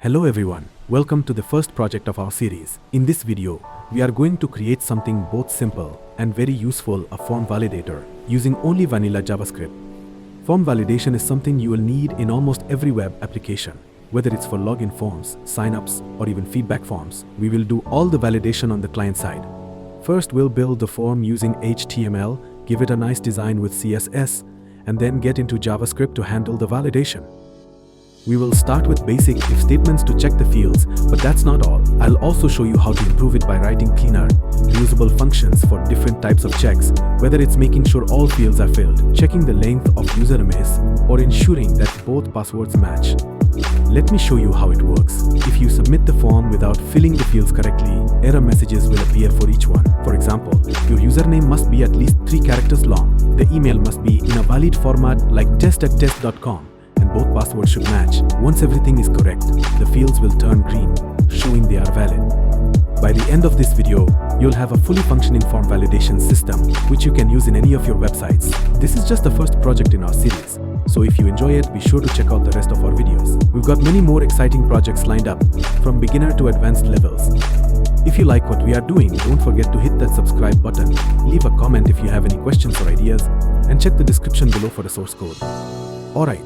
Hello everyone, welcome to the first project of our series. In this video, we are going to create something both simple and very useful, a form validator, using only vanilla JavaScript. Form validation is something you will need in almost every web application. Whether it's for login forms, signups, or even feedback forms, we will do all the validation on the client side. First, we'll build the form using HTML, give it a nice design with CSS, and then get into JavaScript to handle the validation. We will start with basic if statements to check the fields, but that's not all. I'll also show you how to improve it by writing cleaner, reusable functions for different types of checks, whether it's making sure all fields are filled, checking the length of usernames, or ensuring that both passwords match. Let me show you how it works. If you submit the form without filling the fields correctly, error messages will appear for each one. For example, your username must be at least 3 characters long. The email must be in a valid format like test@test.com. and both passwords should match. Once everything is correct, the fields will turn green, showing they are valid. By the end of this video, you'll have a fully functioning form validation system, which you can use in any of your websites. This is just the first project in our series, so if you enjoy it, be sure to check out the rest of our videos. We've got many more exciting projects lined up, from beginner to advanced levels. If you like what we are doing, don't forget to hit that subscribe button, leave a comment if you have any questions or ideas, and check the description below for the source code. Alright,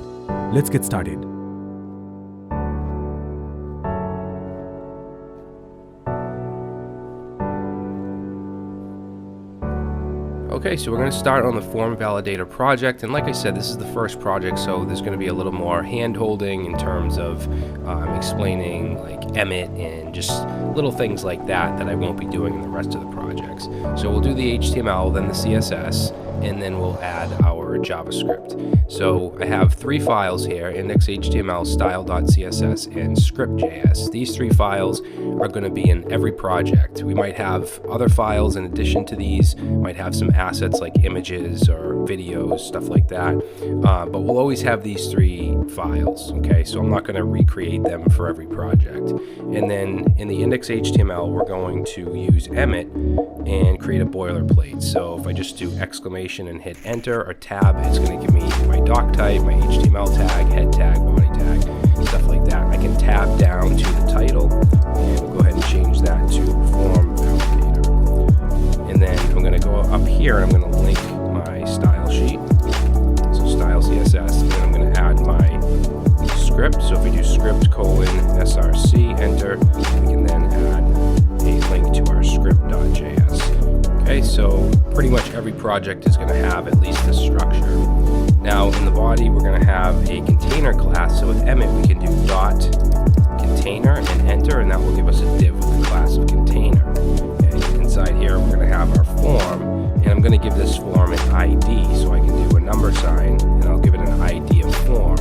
let's get started. Okay, so we're going to start on the Form Validator project, and like I said, this is the first project, so there's going to be a little more hand-holding in terms of explaining like emit and just little things like that I won't be doing in the rest of the projects. So we'll do the HTML, then the CSS, and then we'll add our JavaScript. So I have 3 files here: index.html, style.css, and script.js. These 3 files are going to be in every project. We might have other files in addition to these, might have some assets like images or videos, stuff like that, but we'll always have these 3 files. Okay, so I'm not going to recreate them for every project. And then in the index.html, we're going to use emit and create a boilerplate. So if I just do exclamation and hit enter or tab, it's going to give me my doc type, my HTML tag, head tag, body tag, stuff like that. I can tab down to the title, and we'll go ahead and change that to Form Validator. And then I'm going to go up here and I'm going to link my style sheet, so style CSS, and then I'm going to add my script. So if we do script : src, enter, we can then add a link to our script.js. Okay, so pretty much every project is going to have at least this structure. Now in the body, we're going to have a container class. So with emit, we can do dot container and enter, and that will give us a div with the class of container. Okay, inside here, we're going to have our form, and I'm going to give this form an ID. So I can do a number sign, and I'll give it an ID of form,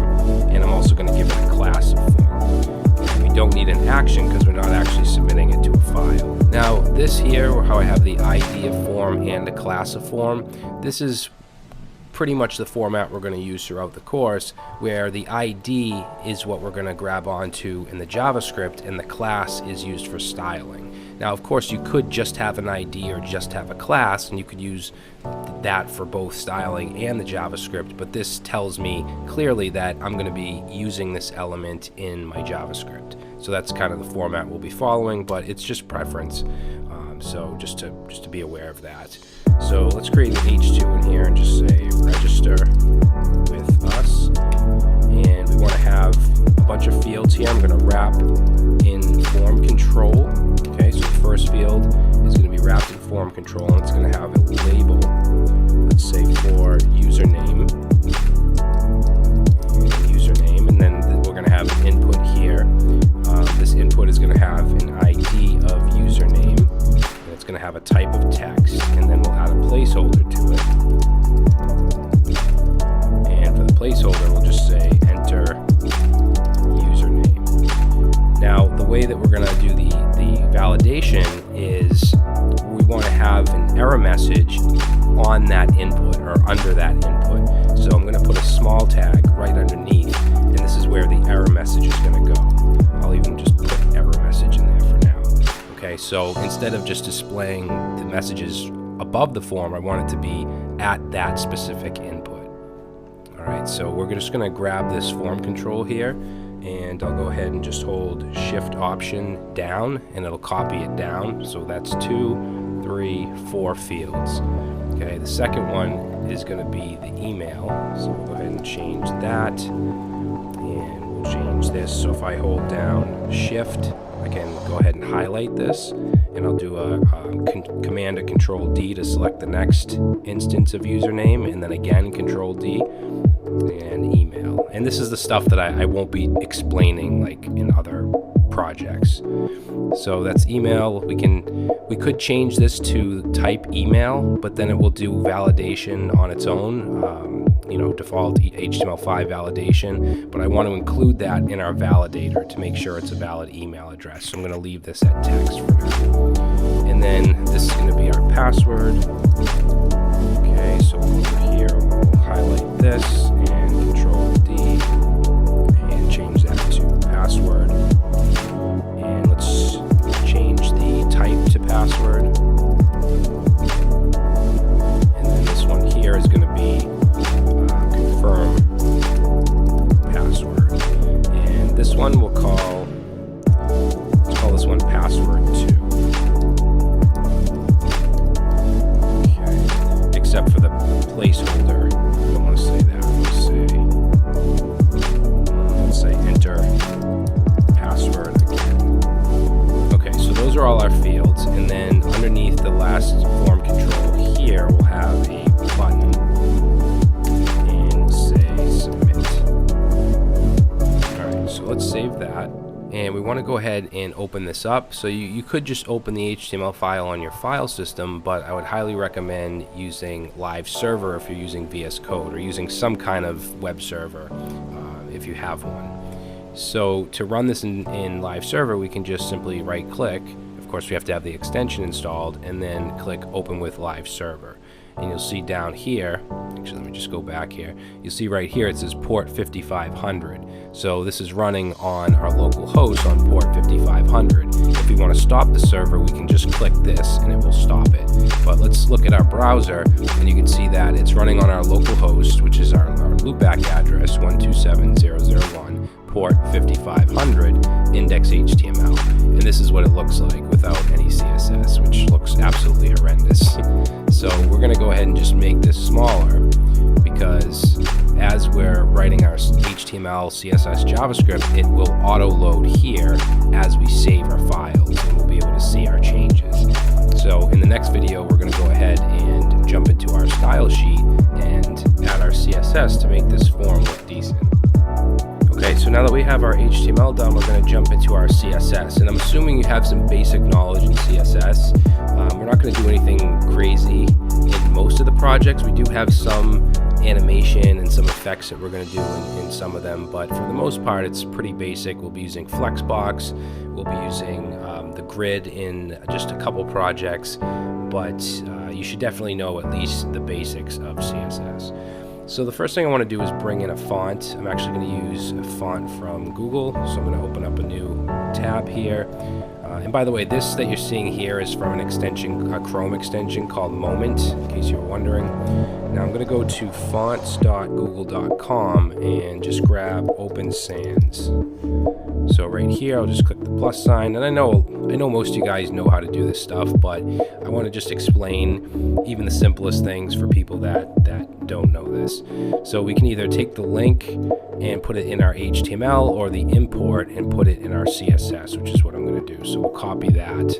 and I'm also going to give it a class of form. Okay, we don't need an action because we're not actually submitting it to a file. Now this here, how I have the ID of form and a class of form, this is pretty much the format we're going to use throughout the course, where the ID is what we're going to grab onto in the JavaScript and the class is used for styling. Now of course you could just have an ID or just have a class, and you could use that for both styling and the JavaScript, but this tells me clearly that I'm going to be using this element in my JavaScript. So that's kind of the format we'll be following, but it's just preference. So just to be aware of that. So let's create an H2 in here and just say register with us. And we want to have a bunch of fields here. I'm going to wrap in form control. Okay, so the first field is going to be wrapped in form control, and it's going to have a label. Let's say for username. And then we're going to have an input here. This input is going to have an ID of username. It's going to have a type of text, and then we'll add a placeholder to it. And for the placeholder, we'll just say enter username. Now, the way that we're going to do the validation is we want to have an error message on that input or under that input. So I'm going to put a small tag right underneath, and this is where the error message is going to go. I'll even just put error message in there for now. Okay, so instead of just displaying the messages above the form, I want it to be at that specific input. All right, so we're just going to grab this form control here, and I'll go ahead and just hold Shift Option down, and it'll copy it down. So that's 2, 3, 4 fields. Okay, the second one is going to be the email. So we'll go ahead and change that, and we'll change this. So if I hold down Shift, I can go ahead and highlight this, and I'll do a Command or Control D to select the next instance of username, and then again Control D and email. And this is the stuff that I won't be explaining like in other projects. So that's email. We could change this to type email, but then it will do validation on its own, default HTML5 validation, but I want to include that in our validator to make sure it's a valid email address. So I'm going to leave this at text for now. And then this is going to be our password. Okay, so we'll go here, we'll highlight this and Control D and change that to password. And let's change the type to password. And then this one here is going to be confirm password. And this one we'll call, let's call this one password 2. Okay, except for the placeholder. I don't want to say that. Let's say enter password again. Okay, so those are all our fields, and then underneath the last form control here, we'll have a button, and we'll say submit. All right, so let's save that, and we want to go ahead and open this up. So you could just open the HTML file on your file system, but I would highly recommend using Live Server if you're using VS Code, or using some kind of web server if you have one. So to run this in Live Server, we can just simply right click. Of course, we have to have the extension installed, and then click Open with Live Server. And you'll see down here, actually let me just go back here, you'll see right here it says port 5500. So this is running on our local host on port 5500. If we want to stop the server, we can just click this and it will stop it. But let's look at our browser, and you can see that it's running on our local host, which is our loopback address 127.0.0.1, port 5500, index HTML. And this is what it looks like without any CSS, which looks absolutely horrendous. So we're going to go ahead and just make this smaller, because as we're writing our HTML, CSS, JavaScript, it will auto-load here as we save our files, and we'll be able to see our changes. So in the next video, we're going to go ahead and jump into our style sheet and add our CSS to make this form look decent. Okay, so now that we have our HTML done, we're going to jump into our CSS. And I'm assuming you have some basic knowledge in CSS. We're not going to do anything crazy in most of the projects. We do have some animation and some effects that we're going to do in some of them, but for the most part, it's pretty basic. We'll be using Flexbox. We'll be using the grid in just a couple projects, but you should definitely know at least the basics of CSS. So the first thing I want to do is bring in a font. I'm actually going to use a font from Google. So I'm going to open up a new tab here. And by the way, this that you're seeing here is from an extension, a Chrome extension called Moment, in case you were wondering. Now I'm going to go to fonts.google.com and just grab Open Sans. So right here, I'll just click the plus sign. And I know most of you guys know how to do this stuff, but I want to just explain even the simplest things for people that don't know this. So we can either take the link and put it in our HTML, or the import and put it in our CSS, which is what I'm going to do. So we'll copy that,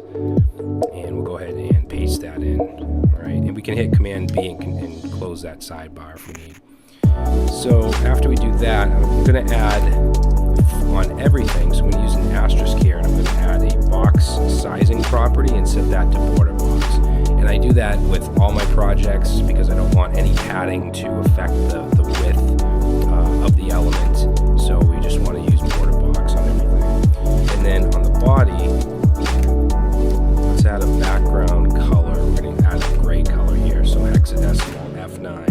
and we'll go ahead and paste that in. All right, and we can hit Command B and close that sidebar if we need. So after we do that, I'm going to add on everything. So I'm going to use an asterisk here, and I'm going to add a box sizing property and set that to border box. And I do that with all my projects because I don't want any padding to affect the width of the element. So we just want to use border box on everything. And then on the body, let's add a background color. We're going to add a gray color here. So hexadecimal F9,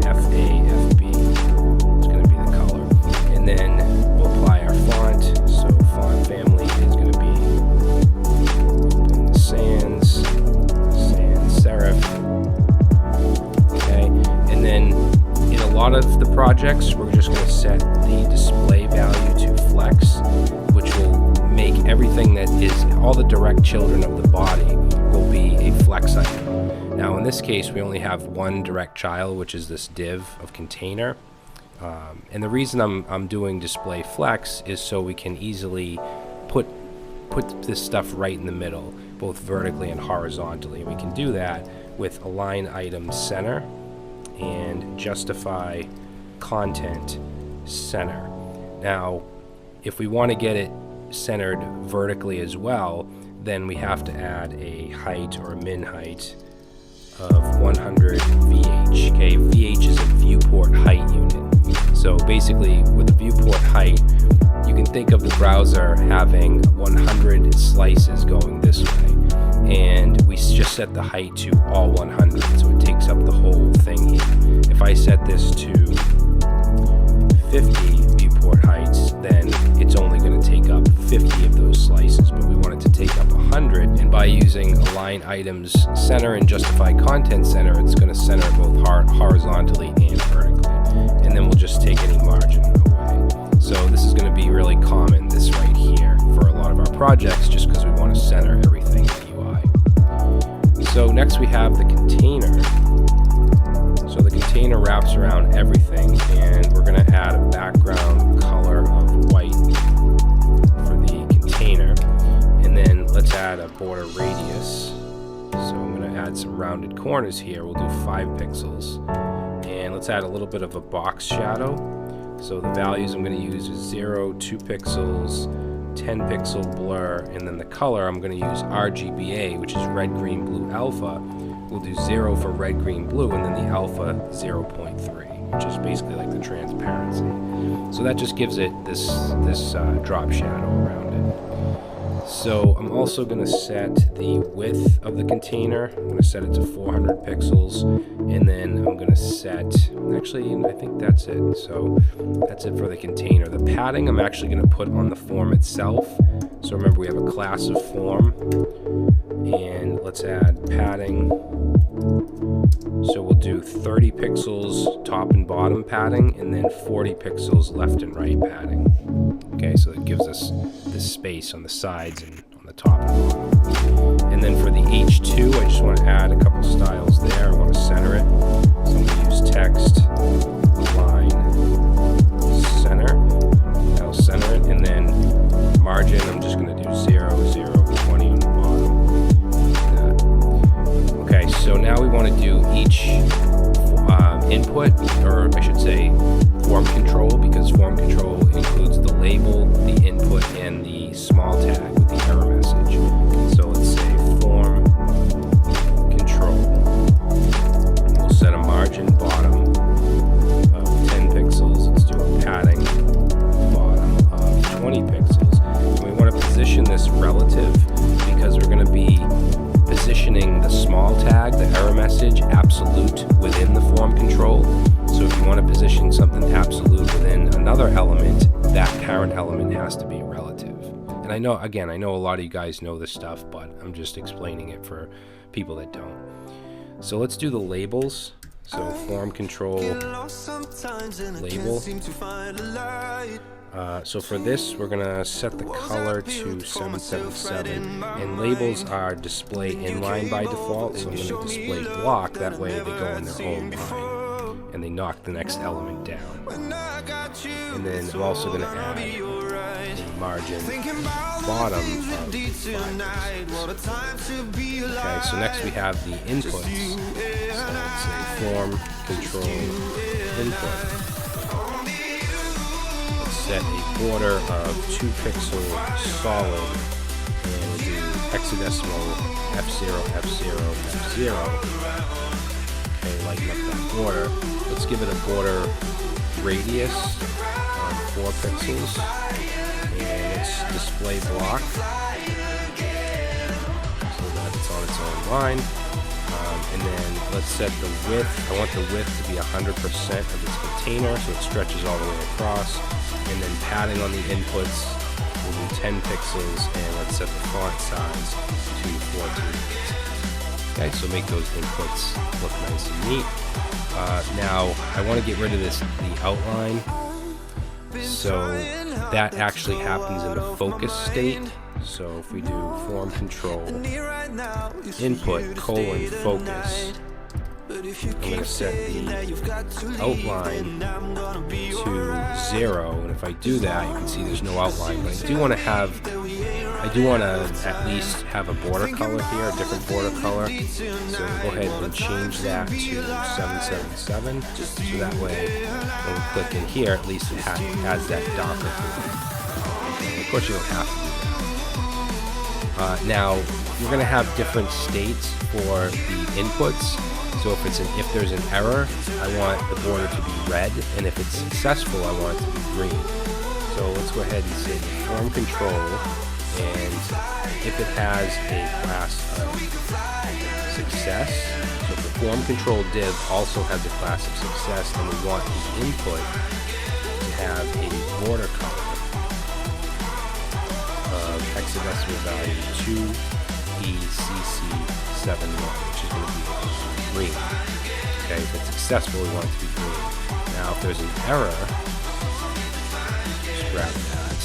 FA, FB. It's going to be the color. And then we'll apply our font. So font family is going to be Sans serif. Okay, and then in a lot of the projects, we're just all the direct children of the body will be a flex item. Now in this case, we only have one direct child, which is this div of container. And the reason I'm doing display flex is so we can easily put this stuff right in the middle, both vertically and horizontally. We can do that with align item center and justify content center. Now, if we want to get it centered vertically as well, then we have to add a height or a min height of 100 VH. Okay, VH is a viewport height unit. So basically, with the viewport height, you can think of the browser having 100 slices going this way, and we just set the height to all 100, so it takes up the whole thing here. If I set this to 50 viewport heights, then it's only going to take up 50 of those slices, but we want it to take up 100, and by using align items center and justify content center, it's going to center it both horizontally and vertically, and then we'll just take any margin away. So this is going to be really common, this right here, for a lot of our projects, just because we want to center everything in the UI. So next we have the container. So the container wraps around everything, and we're going to add a background color of white for the container, and then let's add a border radius. So I'm going to add some rounded corners here. We'll do 5 pixels, and let's add a little bit of a box shadow. So the values I'm going to use is 0, 2 pixels, 10 pixel blur, and then the color I'm going to use RGBA, which is red, green, blue, alpha. We'll do 0 for red, green, blue, and then the alpha 0.3, which is basically like the transparency. So that just gives it this drop shadow around it. So I'm also going to set the width of the container. I'm going to set it to 400 pixels, and then I'm going to set, actually I think that's it. So that's it for the container. The padding I'm actually going to put on the form itself. So remember, we have a class of form, and let's add padding. So we'll do 30 pixels top and bottom padding, and then 40 pixels left and right padding. Okay, so it gives us this space on the sides and on the top and bottom. And then for the H2, I just want to add a couple styles there. I want to center it. So I'm going to use text, line, center. That'll center it. And then margin, I'm just going to do 0, 0, 20 on the bottom. Okay, so now we want to do each input, or I should say form control, because form control includes the label, the input, and the small tag with the error message. So let's say form control. We'll set a margin bottom of 10 pixels. Let's do a padding bottom of 20 pixels. And we want to position this relative because we're going to be positioning the small tag, the error message, absolute within the form control. So if you want to position something absolute within another element, that parent element has to be relative. And I know a lot of you guys know this stuff, but I'm just explaining it for people that don't. So let's do the labels. So form control label. So for this, we're going to set the color to 777, and labels are display inline by default, so I'm going to display block, that way they go in their own line, and they knock the next element down. And then I'm also going to add a margin bottom of 5 pixels. Okay, so next we have the inputs. So let's say form control input. Set a border of 2 pixel solid, and we'll do hexadecimal F0, F0, F0. Okay, lighten up that border. Let's give it a border radius of 4 pixels, and let's display block so that it's on its own line. And then let's set the width. I want the width to be 100% of its container, so it stretches all the way across. And then padding on the inputs, we'll do 10 pixels, and let's set the font size to 14 pixels. Okay, so make those inputs look nice and neat. Now, I want to get rid of the outline. So that actually happens in the focus state. So if we do form control input colon focus, I'm going to set the outline to 0, and if I do that, you can see there's no outline, but I do want to at least have a border color here, a different border color. So we'll go ahead and change that to 777, so that way when we click in here, at least it has that darker border. And of course you don't have to do that. Now, we're going to have different states for the inputs. So if there's an error, I want the border to be red, and if it's successful, I want it to be green. So let's go ahead and say form control, and if it has a class of success, so if the form control div also has a class of success, then we want the input to have a border color of hexadecimal value 2ECC71, which is going to be green. Okay, if it's successful, we want it to be green. Now, if there's an error, just grab that.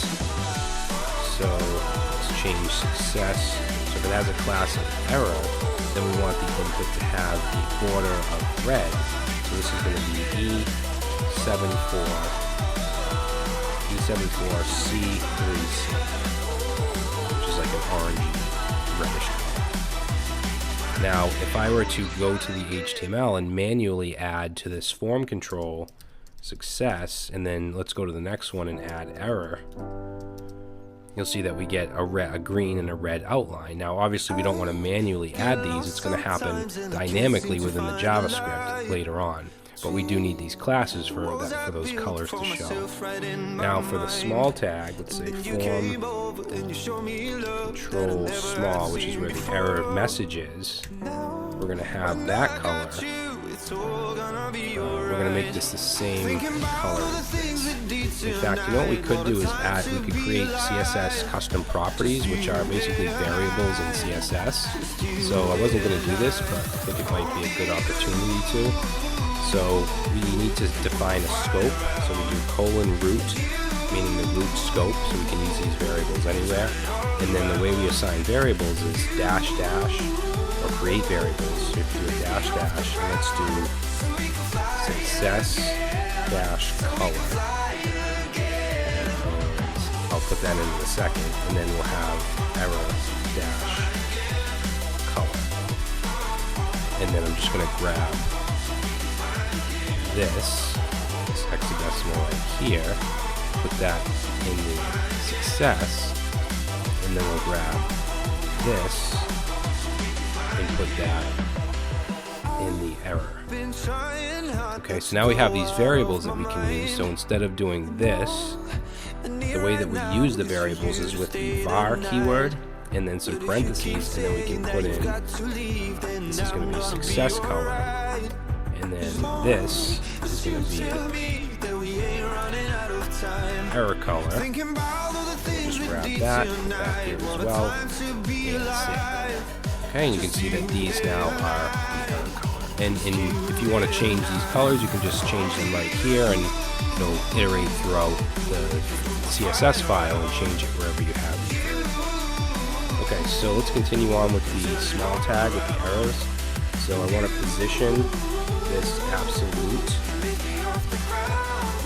So let's change success. So if it has a class of error, then we want the input to have a border of red. So this is going to be E74C3C, which is like an orangey reddish color. Now, if I were to go to the HTML and manually add to this form control success, and then let's go to the next one and add error, you'll see that we get a green and a red outline. Now, obviously, we don't want to manually add these. It's going to happen dynamically within the JavaScript later on. But we do need these classes for those colors to show. Now for the small tag, let's say form control small, which is where the error message is. We're going to have that color. We're going to make this the same color as this. In fact, you know what we could do is we could create CSS custom properties, which are basically variables in CSS. So I wasn't going to do this, but I think it might be a good opportunity to. So we need to define a scope. So we do root, meaning the root scope, so we can use these variables anywhere. And then the way we assign variables is dash dash, or create variables. So if you do a dash dash, and let's do success dash color. And I'll put that in a second, and then we'll have error dash color. And then I'm just going to grab this hexadecimal right here, put that in the success, and then we'll grab this and put that in the error. Okay, so now we have these variables that we can use. So instead of doing this, the way that we use the variables is with the var keyword and then some parentheses, and then we can put in, this is going to be success color. And then this is going to be error color. Just grab that, put that here as well, and save. Okay, and you can see that these now are the error color. And if you want to change these colors, you can just change them right here, and it'll iterate throughout the CSS file and change it wherever you have these variables. Okay, so let's continue on with the small tag with the errors. So I want to position this absolute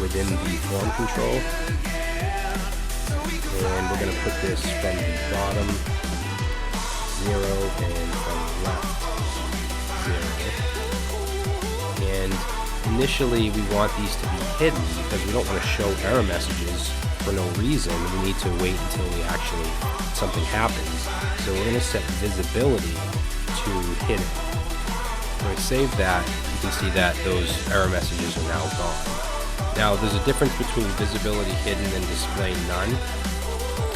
within the form control, and we're going to put this from the bottom 0 and from the left 0. And initially we want these to be hidden because we don't want to show error messages for no reason. We need to wait until something happens. So we're going to set visibility to hidden. When I save that, you can see that those error messages are now gone. Now, there's a difference between visibility hidden and display none.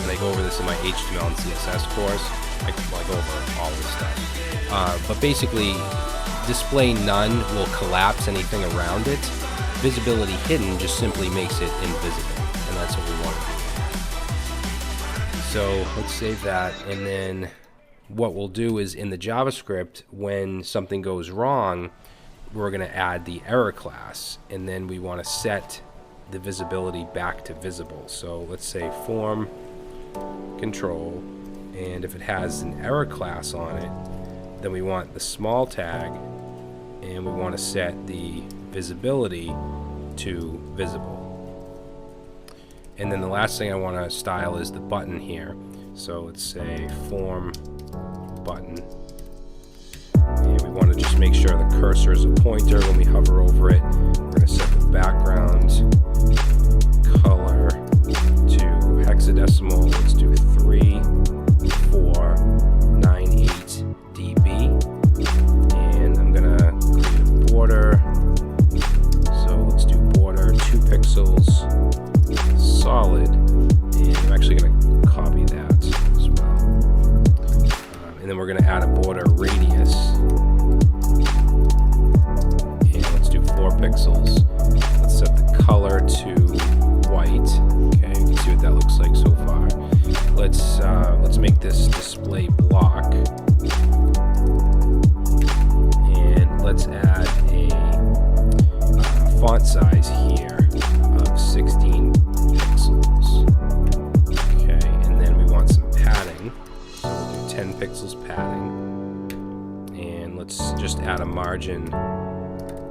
And I go over this in my HTML and CSS course. I go over all this stuff. But basically, display none will collapse anything around it. Visibility hidden just simply makes it invisible. And that's what we want to do. So let's save that, and then what we'll do is in the JavaScript, when something goes wrong, we're going to add the error class, and then we want to set the visibility back to visible. So let's say form control And if it has an error class on it, then we want the small tag, and we want to set the visibility to visible. And then the last thing I want to style is the button here. So let's say form button. And we want to just make sure the cursor is a pointer when we hover over it. We're going to set the background color to hexadecimal. Let's do 3498 dB. And I'm going to create a border. So let's do border 2 pixels solid. And I'm actually going to copy that as well. And then we're going to add a border radius. And let's do 4 pixels. Let's set the color to white. Okay, you can see what that looks like so far. Let's make this display block. And let's add a font size here of 16 pixels. Okay, and then we want some padding. So we'll do 10 pixels padding. And let's just add a margin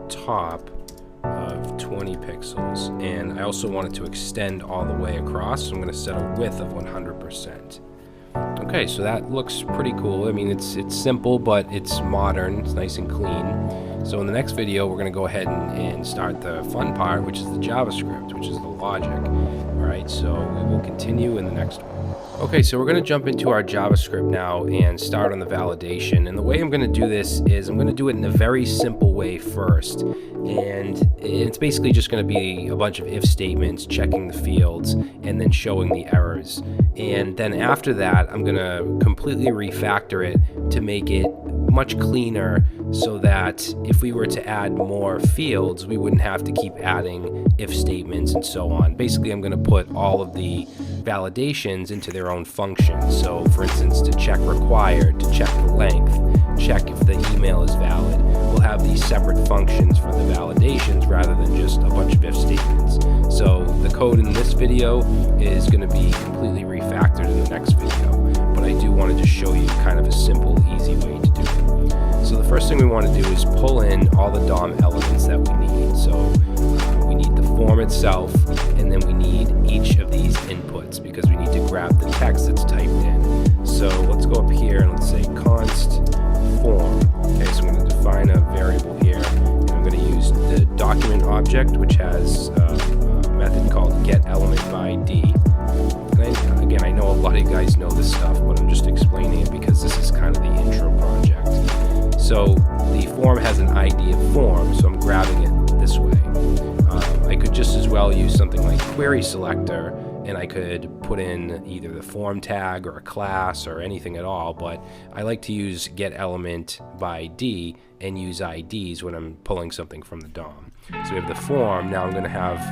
top of 20 pixels. And I also want it to extend all the way across, so I'm going to set a width of 100%. Okay, so that looks pretty cool. I mean, it's simple, but it's modern. It's nice and clean. So in the next video, we're going to go ahead and start the fun part, which is the JavaScript, which is the logic. All right, so we will continue in the next one. Okay, so we're going to jump into our JavaScript now and start on the validation. And the way I'm going to do this is I'm going to do it in a very simple way first. And it's basically just going to be a bunch of if statements, checking the fields, and then showing the errors. And then after that, I'm going to completely refactor it to make it much cleaner so that if we were to add more fields, we wouldn't have to keep adding if statements and so on. Basically, I'm going to put all of the validations into their own functions. So for instance, to check required, to check the length, check if the email is valid, we'll have these separate functions for the validations rather than just a bunch of if statements. So the code in this video is going to be completely refactored in the next video, but I do want to just show you kind of a simple, easy way to do it. So the first thing we want to do is pull in all the DOM elements that we need. So we need the form itself, and then we need each of these inputs because we need to grab the text that's typed in. So let's go up here and let's say const form. Okay, so I'm going to define a variable here, and I'm going to use the document object, which has a method called getElementByD. And again, I know a lot of you guys know this stuff, but I'm just explaining it because this is kind of the intro project. So the form has an ID of form, so I'm grabbing it this way. I could just as well use something like query selector, and I could put in either the form tag or a class or anything at all, but I like to use getElementByD and use IDs when I'm pulling something from the DOM. So we have the form. Now I'm going to have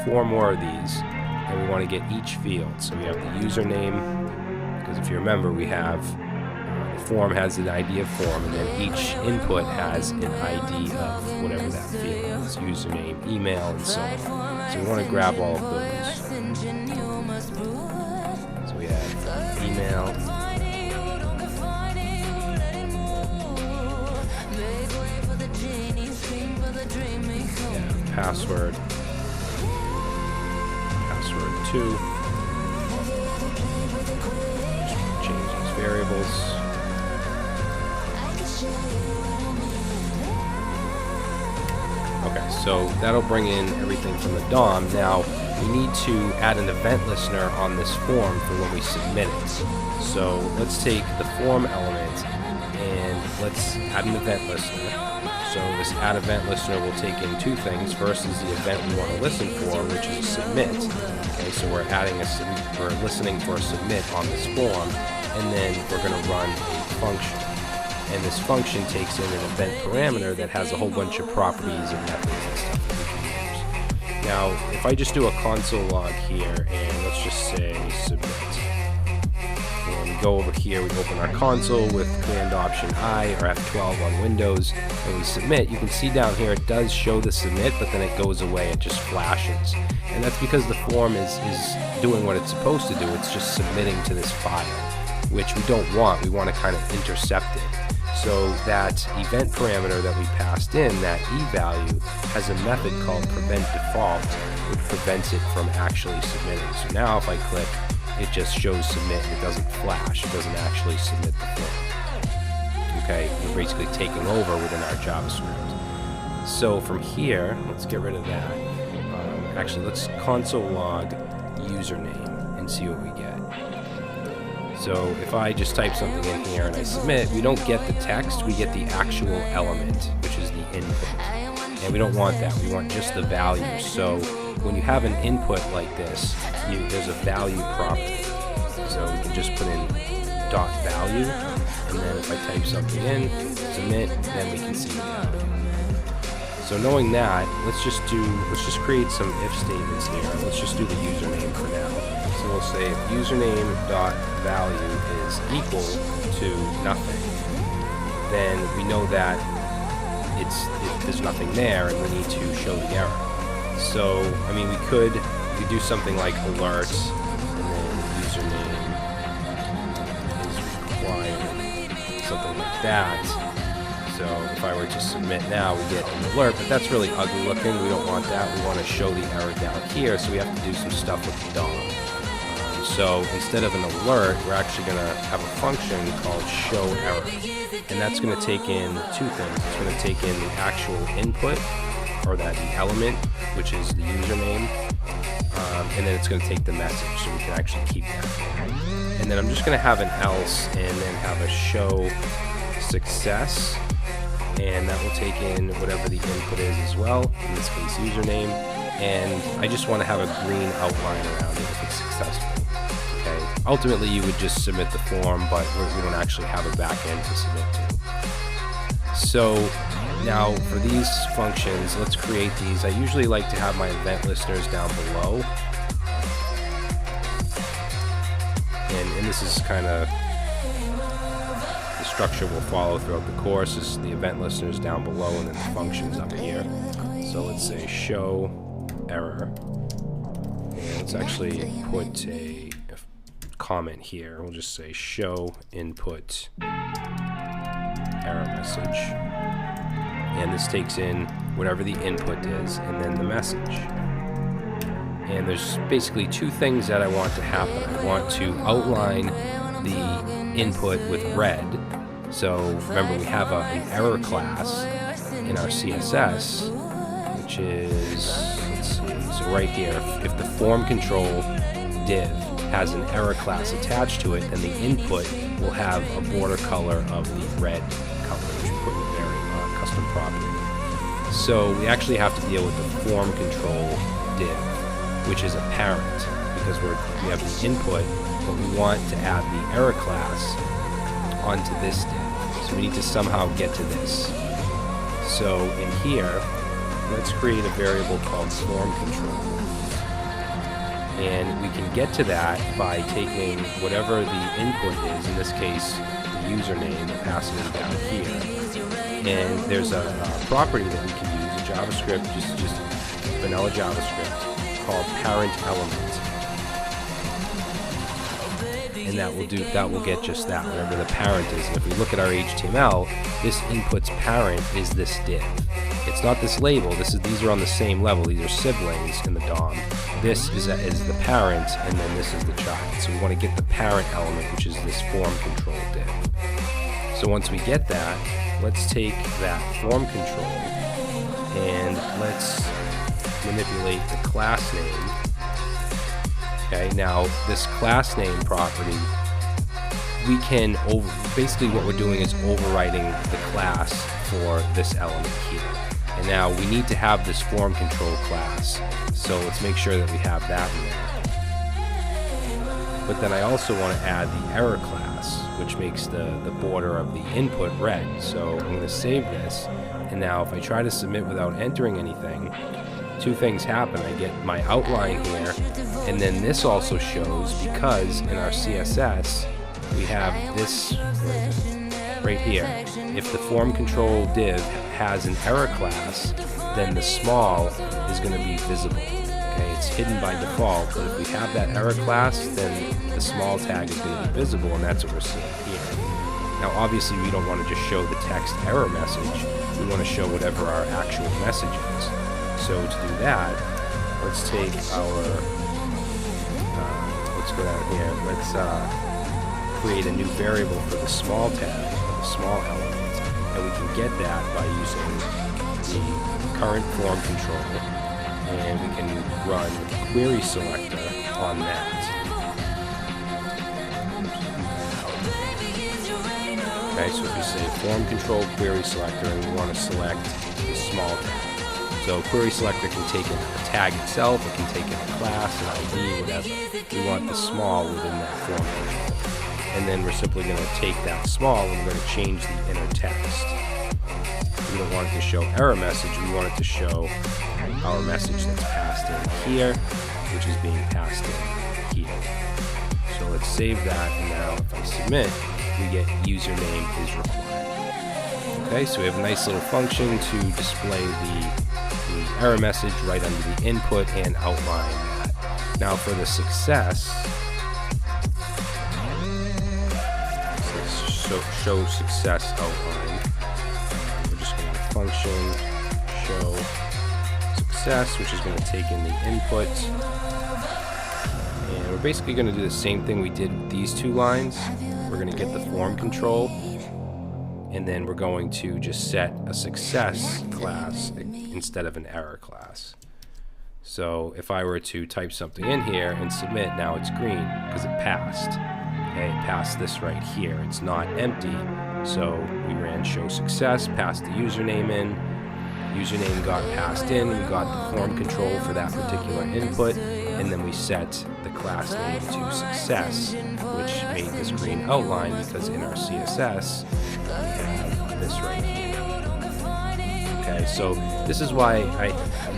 4 more of these, and we want to get each field. So we have the username, because if you remember, we have the form has an ID of form, and then each input has an ID of whatever that field is, username, email, and so on. So we want to grab all of those. So we have email, yeah, password, password 2, just change these variables. Okay, so that'll bring in everything from the DOM. Now, we need to add an event listener on this form for when we submit it. So let's take the form element and let's add an event listener. So this add event listener will take in 2 things. First is the event we want to listen for, which is a submit. Okay, so we're adding we're listening for a submit on this form, and then we're going to run a function. And this function takes in an event parameter that has a whole bunch of properties and methods and stuff that we can use. Now, if I just do a console log here, and let's just say submit. And we go over here, we open our console with Command Option I or F12 on Windows, and we submit. You can see down here it does show the submit, but then it goes away, it just flashes. And that's because the form is doing what it's supposed to do, it's just submitting to this file. which we don't want. We want to kind of intercept it. So that event parameter that we passed in, that e-value, has a method called prevent default, which prevents it from actually submitting. So now if I click, it just shows submit. It doesn't flash. It doesn't actually submit the form. Okay, we're basically taking over within our JavaScript. So from here, let's get rid of that. Actually, let's console log username and see what we get. So if I just type something in here and I submit, we don't get the text, we get the actual element, which is the input. And we don't want that, we want just the value. So when you have an input like this, there's a value property. So we can just put in dot value, and then if I type something in, submit, then we can see the value. So knowing that, let's just create some if statements here. Let's just do the username for now. So we'll say if username dot value is equal to nothing, then we know that there's nothing there, and we need to show the error. So I mean, we could do something like alert, and then username is required, something like that. So if I were to submit now, we get an alert, but that's really ugly looking. We don't want that. We want to show the error down here, so we have to do some stuff with the DOM. So instead of an alert, we're actually going to have a function called show error. And that's going to take in two things. It's going to take in the actual input, or the element, which is the username, and then it's going to take the message, so we can actually keep that. And then I'm just going to have an else, and then have a show success, and that will take in whatever the input is as well, in this case username, and I just want to have a green outline around it if it's successful. Okay. Ultimately you would just submit the form, but we don't actually have a back end to submit to. So now for these functions, let's create these. I usually like to have my event listeners down below, and this is kind of the structure we'll follow throughout the course. Is the event listeners down below and then the functions up here. So let's say show error, and let's actually put a comment here. We'll just say show input error message, and this takes in whatever the input is and then the message. And there's basically two things that I want to happen. I want to outline the input with red. So remember, we have an error class in our CSS, which is, let's see, so right here, if the form control div has an error class attached to it, then the input will have a border color of the red color, which we put in a very custom property. So we actually have to deal with the form control div, which is a parent, because we have the input, but we want to add the error class onto this div. So we need to somehow get to this. So in here, let's create a variable called form control. And we can get to that by taking whatever the input is, in this case, the username, and passing it down here. And there's a property that we can use, a JavaScript, just vanilla JavaScript, called parent element. And that will get just that, whatever the parent is. And if we look at our HTML, this input's parent is this div. It's not this label. These are on the same level. These are siblings in the DOM. This is the parent, and then this is the child. So we want to get the parent element, which is this form control div. So once we get that, let's take that form control and let's manipulate the class name. Okay, now this class name property, we can basically what we're doing is overwriting the class for this element here. And now we need to have this form control class, so let's make sure that we have that in there. But then I also want to add the error class, which makes the border of the input red. So I'm going to save this, and now if I try to submit without entering anything, two things happen. I get my outline here, and then this also shows, because in our CSS we have this right here. If the form control div has an error class, then the small is going to be visible. Okay, it's hidden by default, but if we have that error class, then the small tag is going to be visible, and that's what we're seeing here. Now, obviously, we don't want to just show the text error message. We want to show whatever our actual message is. So to do that, let's take our, let's go down here. Let's create a new variable for the small tag, the small element, and we can get that by using the current form controller, and we can run query selector on that. Okay, so if we say form control query selector, and we want to select the small tag. So query selector can take in a tag itself, it can take in a class, an ID, whatever. We want the small within that form control. And then we're simply going to take that small and we're going to change the inner text. We don't want it to show error message, we want it to show our message that's passed in here, which is being passed in here. So let's save that, and now if I submit, we get username is required. Okay, so we have a nice little function to display the error message right under the input and outline that. Now for the success, show success outline, we're just going to function show success, which is going to take in the input, and we're basically going to do the same thing we did with these two lines. We're going to get the form control, and then we're going to just set a success class instead of an error class. So if I were to type something in here and submit, now it's green because it passed. Okay, it passed this right here. It's not empty. So we ran show success, passed the username in, username got passed in, we got the form control for that particular input, and then we set the class name to success, which made this green outline because in our CSS we have this right here. Okay, so this is why I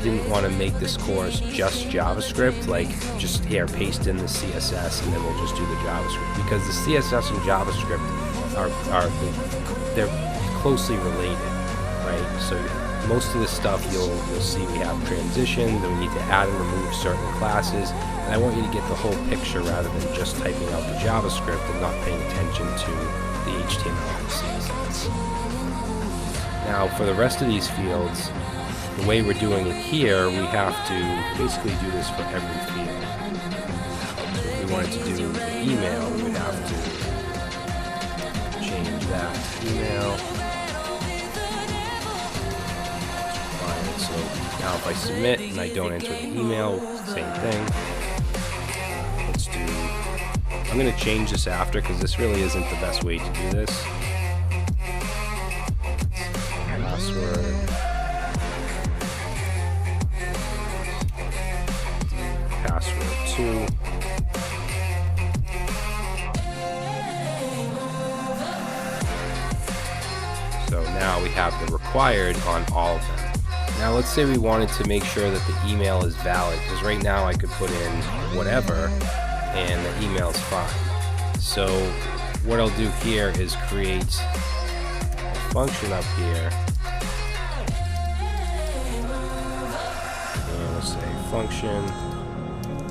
didn't want to make this course just JavaScript, like just here paste in the CSS and then we'll just do the JavaScript, because the CSS and JavaScript they're closely related, right? So most of the stuff you'll see we have transitions, and we need to add and remove certain classes, and I want you to get the whole picture rather than just typing out the JavaScript and not paying attention to the HTML and CSS. Now for the rest of these fields, the way we're doing it here, we have to basically do this for every field. So if we wanted to do the email, we would have to change that to email. So now if I submit and I don't enter the email, same thing. I'm going to change this after because this really isn't the best way to do this. Password. Password 2. So now we have the required on all of them. Now let's say we wanted to make sure that the email is valid, because right now I could put in whatever and the email is fine. So what I'll do here is create a function up here, and we'll say function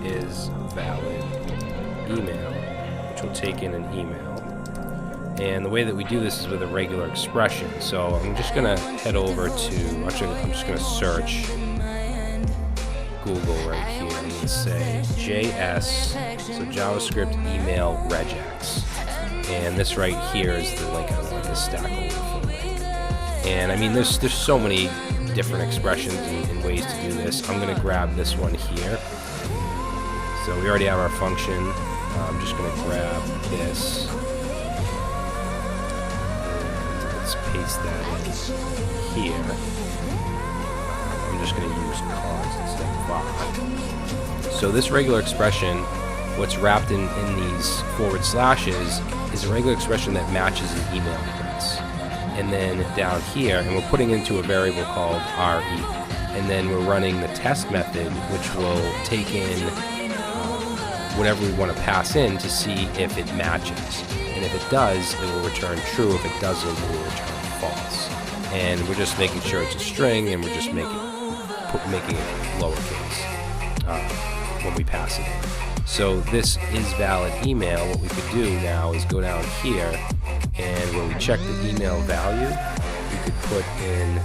is valid email, which will take in an email. And the way that we do this is with a regular expression. So I'm just going to head over to, actually I'm just going to search Google right here. I'm going to say JS, so JavaScript email regex. And this right here is the link I want to Stack Overflow link. And I mean, there's so many different expressions and ways to do this. I'm going to grab this one here. So we already have our function. I'm just going to grab this. Paste that in here. I'm just going to use cons instead of var. So this regular expression, what's wrapped in these forward slashes, is a regular expression that matches an email address. And then down here, and we're putting it into a variable called RE. And then we're running the test method, which will take in whatever we want to pass in to see if it matches. And if it does, it will return true. If it doesn't, it will return false. And we're just making sure it's a string, and we're just making it lowercase. when we pass it in. So this is valid email. What we could do now is go down here, and when we check the email value, we could put in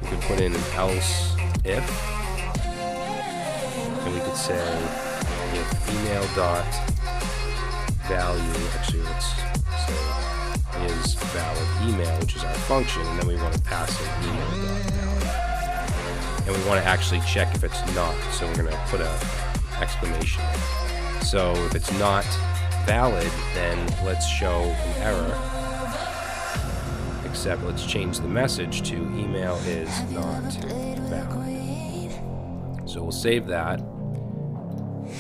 we could put in an else if, and we could say if email dot value, actually let's say is valid email, which is our function, and then we want to pass in email dot value. And we want to actually check if it's not, so we're going to put a exclamation. So if it's not valid, then let's show an error, except let's change the message to email is not valid. So we'll save that,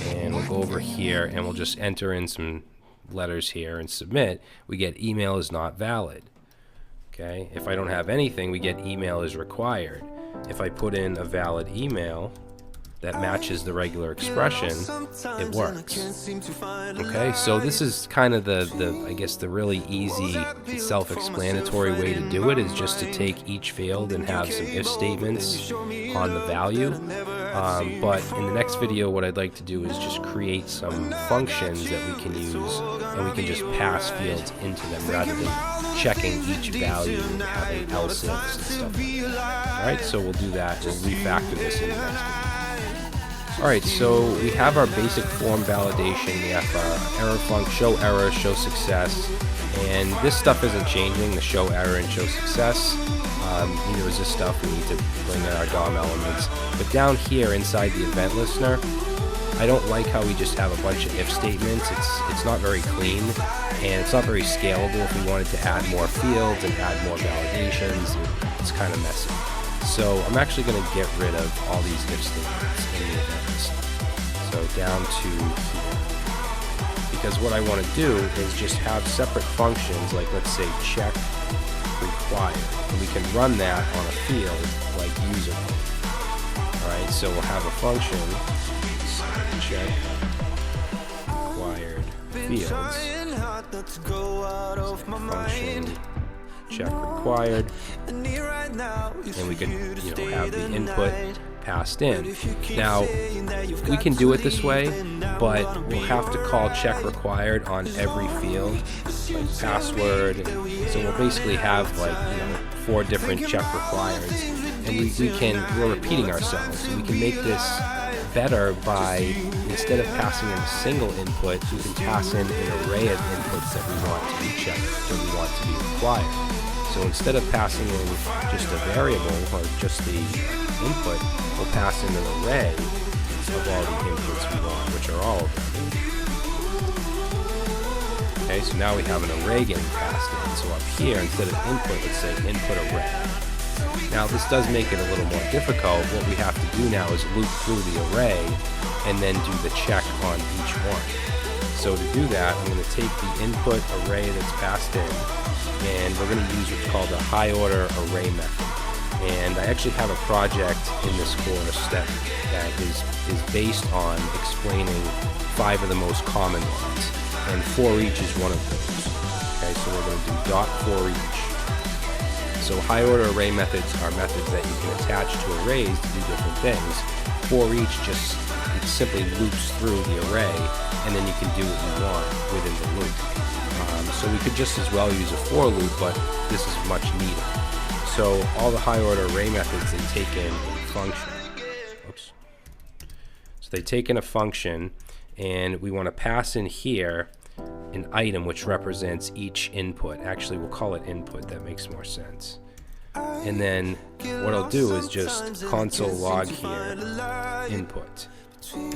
and we'll go over here, and we'll just enter in some letters here and submit. We get email is not valid. Okay, if I don't have anything, we get email is required. If I put in a valid email that matches the regular expression, it works. Okay, so this is kind of the I guess the really easy, self-explanatory way to do it, is just to take each field and have some if statements on the value. But in the next video, what I'd like to do is just create some functions that we can use, and we can just pass fields into them rather than checking each value and having else ifs and stuff. Alright, so we'll do that. We'll refactor this in the next video. Alright, so we have our basic form validation. We have our error function, show error, show success, and this stuff isn't changing, the show error and show success. Neither is this stuff. We need to bring in our DOM elements. But down here inside the event listener, I don't like how we just have a bunch of if statements. It's not very clean, and it's not very scalable. If we wanted to add more fields and add more validations, it's kind of messy. So I'm actually going to get rid of all these if statements in the event listener. So down to here. Because what I want to do is just have separate functions, like let's say check required, and we can run that on a field like user mode. Alright, so we'll have a function check required fields, function check required, and we could have the input passed in. Now we can do it this way, but we'll have to call check required on every field, like password. So we'll basically have 4 different check requireds, and we're repeating ourselves. And we can make this better by, instead of passing in a single input, we can pass in an array of inputs that we want to be checked, that we want to be required. So instead of passing in just a variable or just the input, we'll pass in an array of all the inputs we want, which are all of them. Okay, so now we have an array getting passed in. So up here, instead of input, let's say input array. Now this does make it a little more difficult. What we have to do now is loop through the array and then do the check on each one. So to do that, I'm going to take the input array that's passed in, and we're going to use what's called a high order array method. And I actually have a project in this course that is based on explaining 5 of the most common ones, and for each is one of those. Okay, so we're going to do dot for each. So high order array methods are methods that you can attach to arrays to do different things. For each it simply loops through the array, and then you can do what you want within the loop. So we could just as well use a for loop, but this is much neater. So all the high order array methods, they take in a function. Oops. So they take in a function, and we want to pass in here an item which represents each input. Actually, we'll call it input. That makes more sense. And then what I'll do is just console log here input.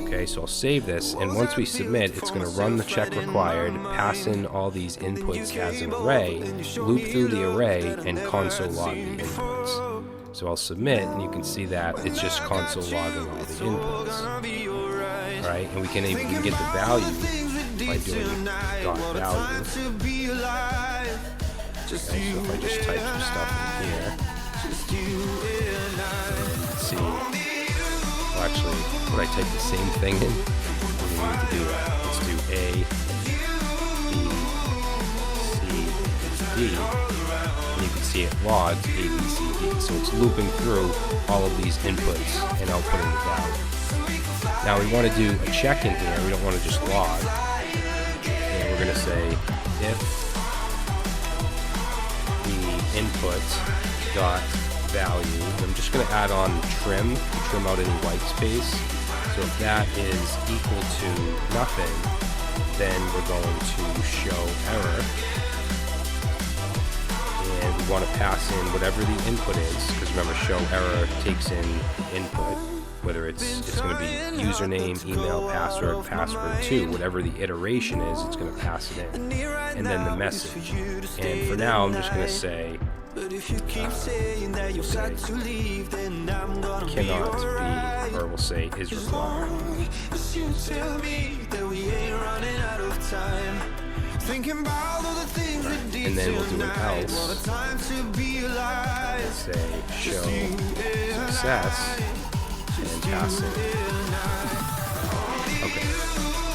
Okay, so I'll save this, and once we submit, it's going to run the check required, pass in all these inputs as an array, loop through the array, and console log the inputs. So I'll submit, and you can see that it's just console logging all the inputs. Alright, and we can get the value by doing dot value. Okay, so if I just type some stuff in here, let's see. Well, actually, would I type the same thing in? We need to do that. Let's do A, B, C, D. And you can see it logs A, B, C, D. So it's looping through all of these inputs and outputting the value. Now we want to do a check in here. We don't want to just log. And we're going to say if the input dot value, I'm just going to add on trim out any white space. So if that is equal to nothing, then we're going to show error. And we want to pass in whatever the input is, because remember, show error takes in input, whether it's going to be username, email, password, password2, whatever the iteration is, it's going to pass it in, and then the message. And for now, I'm just going to say, we'll say cannot be, or we'll say is required. And then we'll do an else. Let's say show success and pass it. Okay,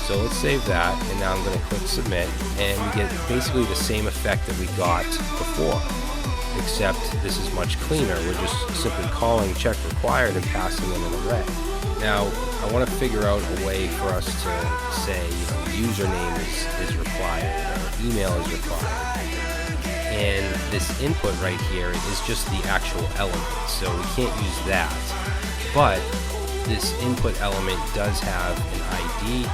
so let's save that, and now I'm going to click submit, and we get basically the same effect that we got before, except this is much cleaner. We're just simply calling check required and passing in an array. Now, I want to figure out a way for us to say, username is required, or email is required. And this input right here is just the actual element, so we can't use that. But this input element does have an ID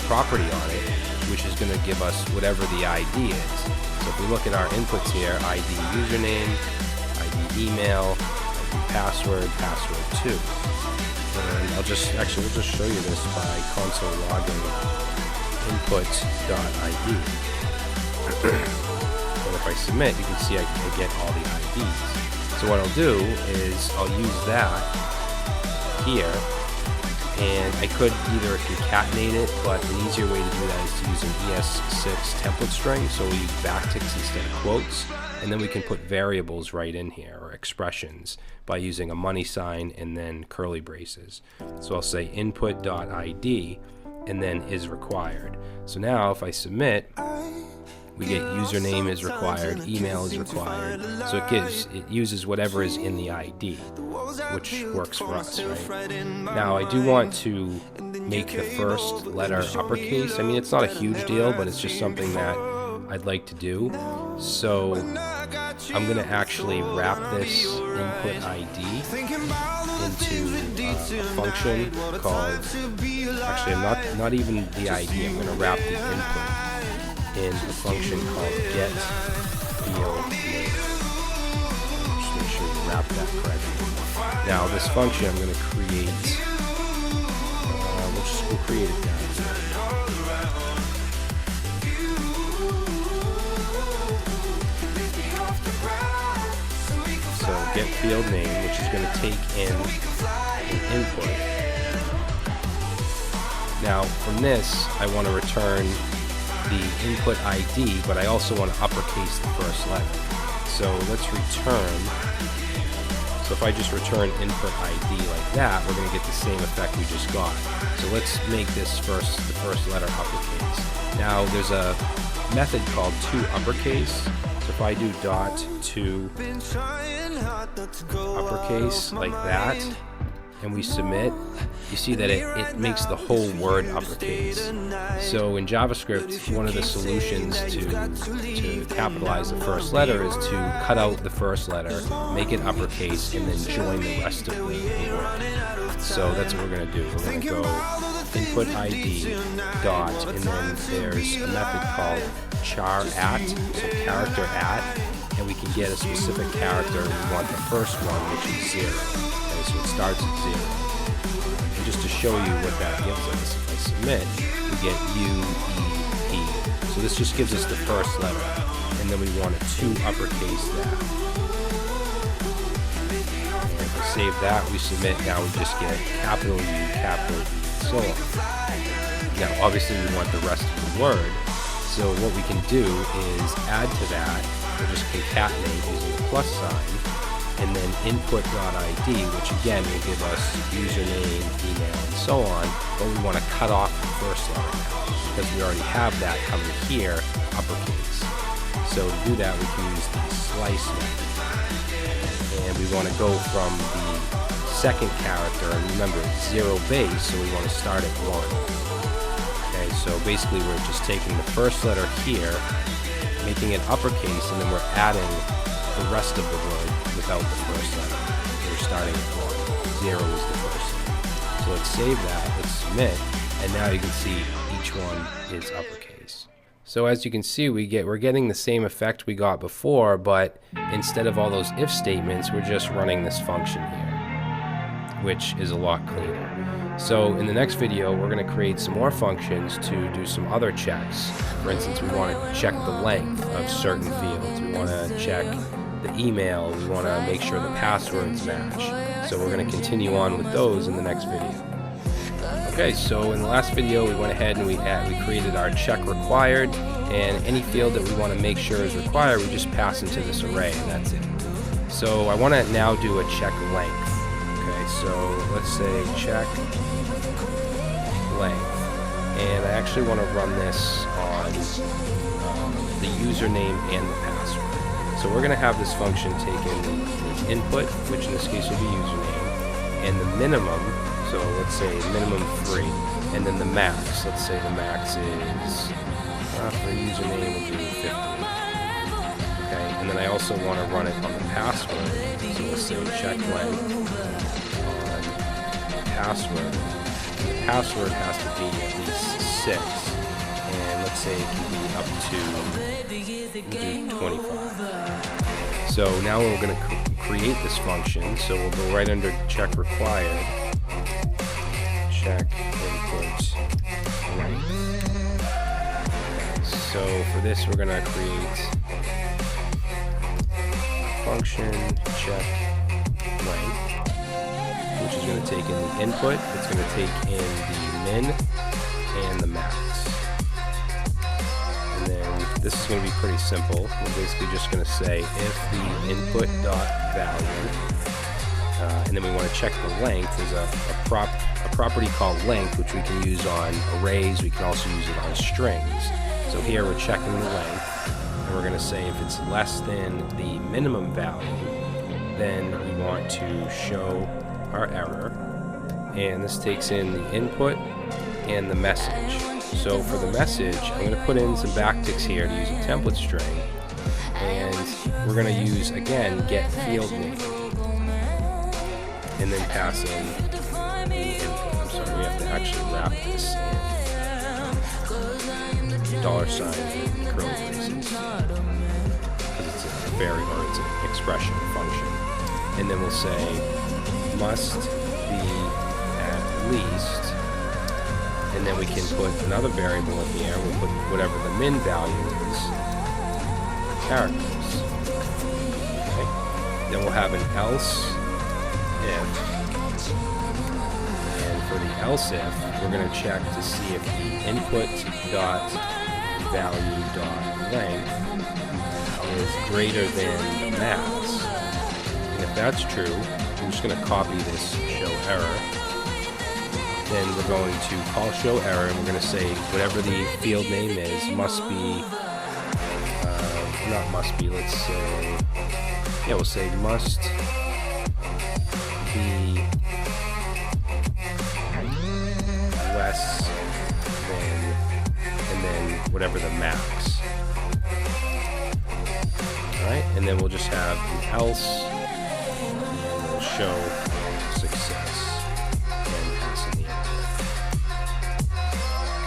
property on it, which is going to give us whatever the ID is. So if we look at our inputs here, ID username, ID email, ID password, password2. And we'll just show you this by console logging input.id. And if I submit, you can see I get all the IDs. So what I'll do is I'll use that here, and I could either concatenate it, but an easier way to do that is to use an ES6 template string, so we'll use backticks instead of quotes, and then we can put variables right in here, or expressions, by using a money sign and then curly braces. So I'll say input.id and then is required. So now if I submit, we get username is required, email is required. So it uses whatever is in the ID, which works for us, right? Now I do want to make the first letter uppercase. I mean, it's not a huge deal, but it's just something that I'd like to do. So I'm going to actually wrap this input ID into a function called, actually I'm not even the ID, I'm going to wrap the input in a function called get field name. Just make sure you wrap that correctly. Now this function I'm going to create, we'll create it down here. So get field name, which is going to take in an input. Now from this I want to return the input ID, but I also want to uppercase the first letter. So let's return, so if I just return input ID like that, we're going to get the same effect we just got. So let's make this the first letter uppercase. Now there's a method called toUppercase. So if I do dot to uppercase like that, and we submit, you see that it makes the whole word uppercase. So in JavaScript, one of the solutions to capitalize the first letter is to cut out the first letter, make it uppercase, and then join the rest of the word. So that's what we're going to do. We're going to go input ID dot, and then there's a method called char at, so character at, and we can get a specific character. We want the first one, which is 0. Okay, so it starts at 0. And just to show you what that gives us, if I submit, we get U, E, P. So this just gives us the first letter, and then we want to uppercase that. And if we save that, we submit, now we just get capital U, capital E, and so on. Now obviously we want the rest of the word, so what we can do is add to that, we'll just concatenate using the plus sign, and then input.id, which again will give us username, email, and so on, but we want to cut off the first letter now, because we already have that coming here, uppercase. So to do that, we can use the slice method. And we want to go from the second character, and remember it's 0 base, so we want to start at 1. Okay, so basically we're just taking the first letter here, making it uppercase, and then we're adding the rest of the word without the first letter. We're starting at 1. 0 is the first letter. So let's save that, let's submit, and now you can see each one is uppercase. So as you can see, we're getting the same effect we got before, but instead of all those if statements, we're just running this function here, which is a lot cleaner. So in the next video, we're going to create some more functions to do some other checks. For instance, we want to check the length of certain fields. We want to check the email. We want to make sure the passwords match. So we're going to continue on with those in the next video. Okay, so in the last video, we went ahead and we created our check required, and any field that we want to make sure is required, we just pass into this array, and that's it. So I want to now do a check length. Okay, so let's say check length, and I actually want to run this on the username and the password. So we're going to have this function take in the input, which in this case will be username, and the minimum. So let's say minimum 3, and then the max. Let's say the max is, for username will be 50. Okay, and then I also want to run it on the password. So let's say check length on password. The password has to be at least 6, and let's say it can be up to 25. So now we're going to create this function. So we'll go right under check required. Check input length. So for this, we're going to create function check length, which is going to take in the input. It's going to take in the min and the max. And then this is going to be pretty simple. We're basically just going to say if the input dot value, and then we want to check the length. There's a property called length, which we can use on arrays. We can also use it on strings. So here we're checking the length, and we're going to say if it's less than the minimum value, then we want to show our error. And this takes in the input and the message. So for the message, I'm going to put in some backticks here to use a template string, and we're going to use again get field name, and then pass in the input. I'm sorry, we have to actually wrap this in $sign and curly braces because it's an expression function. And then we'll say must be at least, and then we can put another variable in here. We'll put whatever the min value is, characters. Okay. Then we'll have an else if, and for the else if, we're going to check to see if the input dot value dot length is greater than the max. And if that's true, we're just going to copy this show error. Then we're going to call show error, and we're going to say whatever the field name is must be, not must be, let's say, yeah, we'll say must be less than, and then whatever the max. Alright, and then we'll just have an else, and we'll show success, and pass in the input.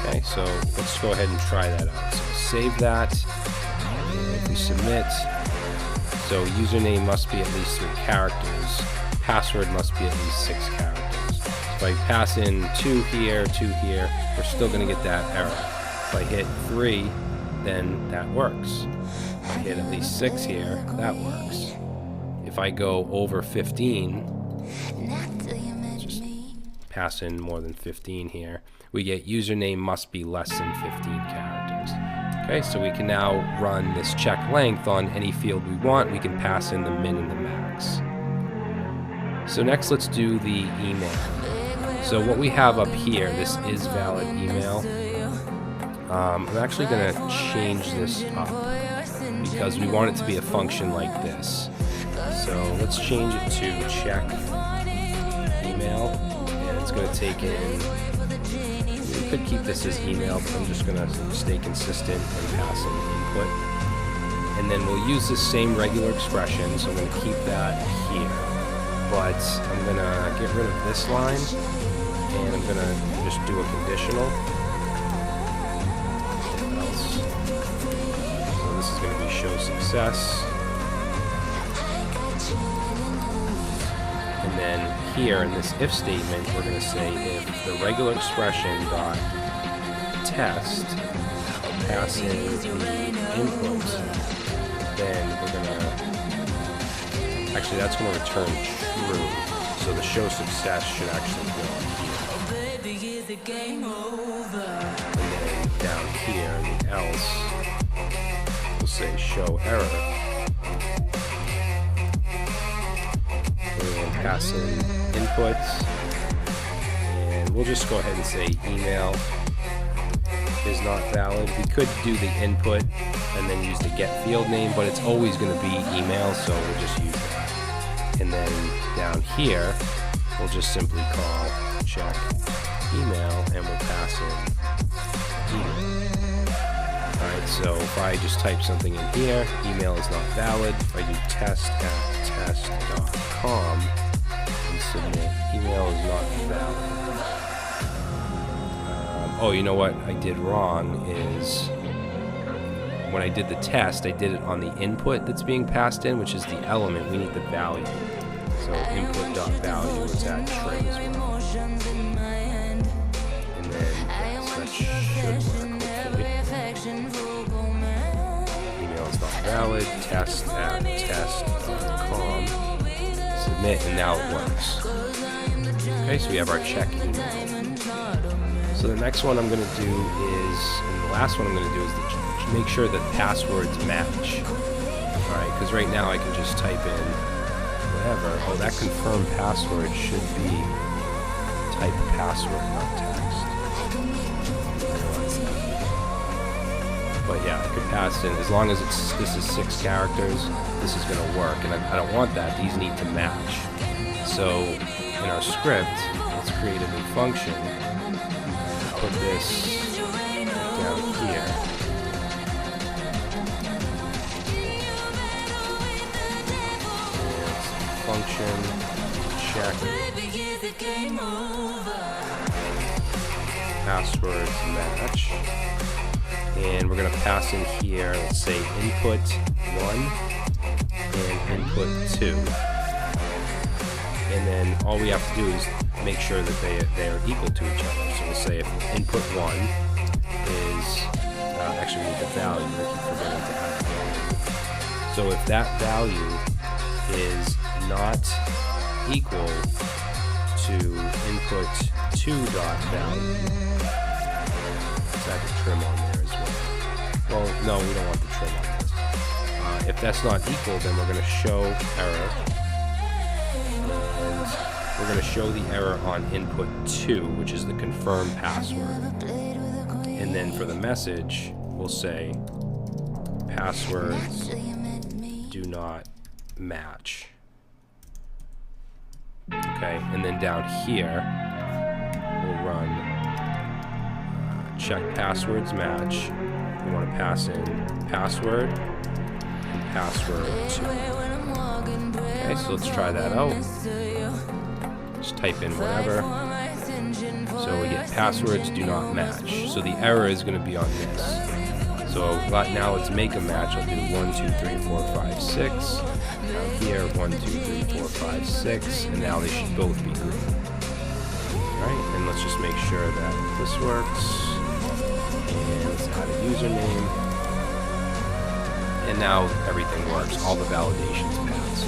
Okay, so let's go ahead and try that out. So save that, and if we submit, so username must be at least 3 characters, password must be at least 6 characters. If I pass in 2 here, 2 here, we're still going to get that error. If I hit 3, then that works. If I hit at least 6 here, that works. If I go over 15, just pass in more than 15 here, we get username must be less than 15 characters. Okay, so we can now run this check length on any field we want. We can pass in the min and the max. So next, let's do the email. So what we have up here, this is valid email. I'm actually going to change this up. because we want it to be a function like this. So let's change it to check email, and it's going to take in, we could keep this as email, but I'm just going to stay consistent and pass in input. And then we'll use the same regular expression, so I'm going to keep that here. But I'm going to get rid of this line, and I'm going to just do a conditional. So this is going to be show success. And then here in this if statement, we're going to say if the regular expression dot test pass in the input, then we're going to, actually that's going to return true. So the show success should actually go here. And then down here, the else, we'll say show error. And pass in inputs. And we'll just go ahead and say email is not valid. We could do the input and then use the get field name, but it's always going to be email, so we'll just use that. And then down here, we'll just simply call check email, and we'll pass in email. Alright, so if I just type something in here, email is not valid. If I do test@test.com and submit, email is not valid. Oh, you know what I did wrong is when I did the test, I did it on the input that's being passed in, which is the element. We need the value. So input.value is at trim as well. And then yes, that should work, hopefully. Email is not valid. Test@test.com. Submit, and now it works. Okay, so we have our check email. So the next one I'm going to do is, and the last one I'm going to do is to make sure that passwords match. Alright, because right now I can just type in whatever. Oh, that confirmed password should be type password, not text. But yeah, I could pass in, as long as this is 6 characters, this is going to work. And I don't want that. These need to match. So in our script, let's create a new function. Put this down here. Function check passwords match, and we're going to pass in here, let's say input 1 and input 2, and then all we have to do is make sure that they are equal to each other. So we'll say if input 1 is actually we need the value. I keep forgetting to add value. So if that value is not equal to input 2.value, let's add the trim on there as well. Well, no, we don't want the trim on this. If that's not equal, then we're going to show error, and we're going to show the error on input 2, which is the confirmed password. And then for the message, we'll say passwords do not match. Okay, and then down here, we'll run check passwords match. We want to pass in password and password 2. Okay, so let's try that out. Just type in whatever. So we get passwords do not match. So the error is going to be on this. So now let's make a match. I'll do 1, 2, 3, 4, 5, 6. Down here, 1, 2, 3, 4, 5, 6. And now they should both be green. Alright, and let's just make sure that this works. And let's add a username. And now everything works. All the validations passed.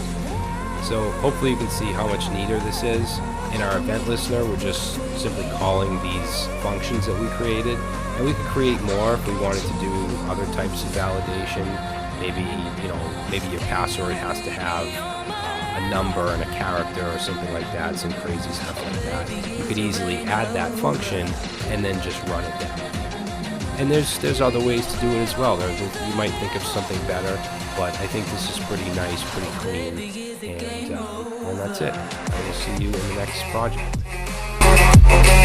So hopefully you can see how much neater this is. In our event listener, we're just simply calling these functions that we created. And we could create more if we wanted to do other types of validation. Maybe your password has to have a number and a character or something like that, some crazy stuff like that. You could easily add that function and then just run it down. And there's other ways to do it as well. You might think of something better, but I think this is pretty nice, pretty clean, and that's it. I will see you in the next project.